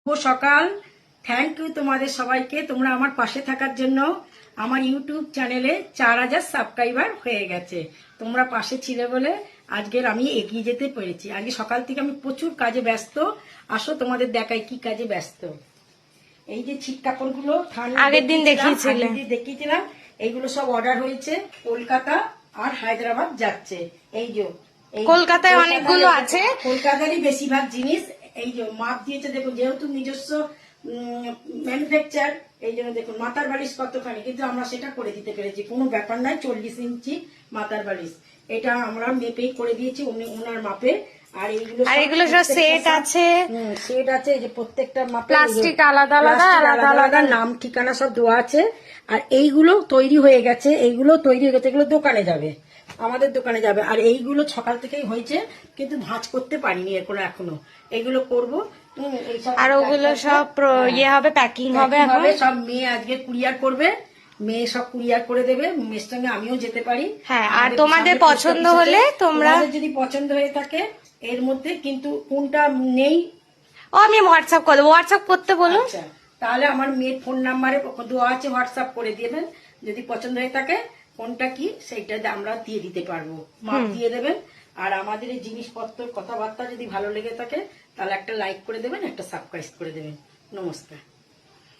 শুভ সকাল। Thank you তোমাদের সবাইকে, তোমরা আমার পাশে থাকার জন্য। আমার ইউটিউব চ্যানেলে 4000 সাবস্ক্রাইবার হয়ে গেছে। তোমরা পাশে ছিলে বলে আজকের আমি এগিয়ে যেতে পেরেছি। আজকে সকাল থেকে আমি প্রচুর কাজে ব্যস্ত। আসো তোমাদের দেখাই কি কাজে ব্যস্ত। এই যে ছিট কাপড়গুলো আগের দিন দেখিয়েছিলাম, এইগুলো সব অর্ডার হয়েছে, কলকাতা আর হায়দ্রাবাদ যাচ্ছে। এই যে কলকাতায় অনেকগুলো আছে, কলকাতারই বেশিরভাগ জিনিস। এই যে মাপ দিয়েছে দেখুন, যেহেতু নিজস্ব ম্যানুফ্যাকচার, এই জন্য দেখুন মাথার বালিশ কতখানি, কিন্তু আমরা সেটা করে দিতে পেরেছি, কোনো ব্যাপার নয়। 40 ইঞ্চি মাথার বালিশ, এটা আমরা মেপেই করে দিয়েছি ওনার মাপে। আর এইগুলো সব সেট আছে, সেট আছে। এই যে প্রত্যেকটা মাপে প্লাস্টিক আলাদা নাম ঠিকানা সব দেওয়া আছে। আর এইগুলো তৈরি হয়ে গেছে, এগুলো দোকানে যাবে, আমাদের দোকানে যাবে। আর এইগুলো সকাল থেকেই হয়েছে, কিন্তু ভাঁজ করতে পারিনি এখনো। এইগুলো করবো। আর ওগুলো সব ইয়ে হবে, প্যাকিং হবে। সব মেয়ে আজকে কুরিয়ার করবে, মেয়ে সব কুরিয়ার করে দেবে। মেয়ের সঙ্গে আমিও যেতে পারি। হ্যাঁ, আর তোমাদের পছন্দ হলে তোমরা যদি পছন্দ হয়ে থাকে এর মধ্যে, কিন্তু কোনটা নেই আমি হোয়াটসঅ্যাপ করবো, হোয়াটসঅ্যাপ করতে বলো। আচ্ছা, তাহলে আমার মেয়ের ফোন নাম্বারে দেওয়া আছে, হোয়াটসঅ্যাপ করে দেবেন। যদি পছন্দ হয়ে থাকে কোনটা কি সেইটা আমরা দিয়ে দিতে পারবো, মাপ দিয়ে দেবেন। আর আমাদের এই জিনিসপত্র কথাবার্তা যদি ভালো লেগে থাকে তাহলে একটা লাইক করে দেবেন, একটা সাবস্ক্রাইব করে দেবেন। নমস্কার।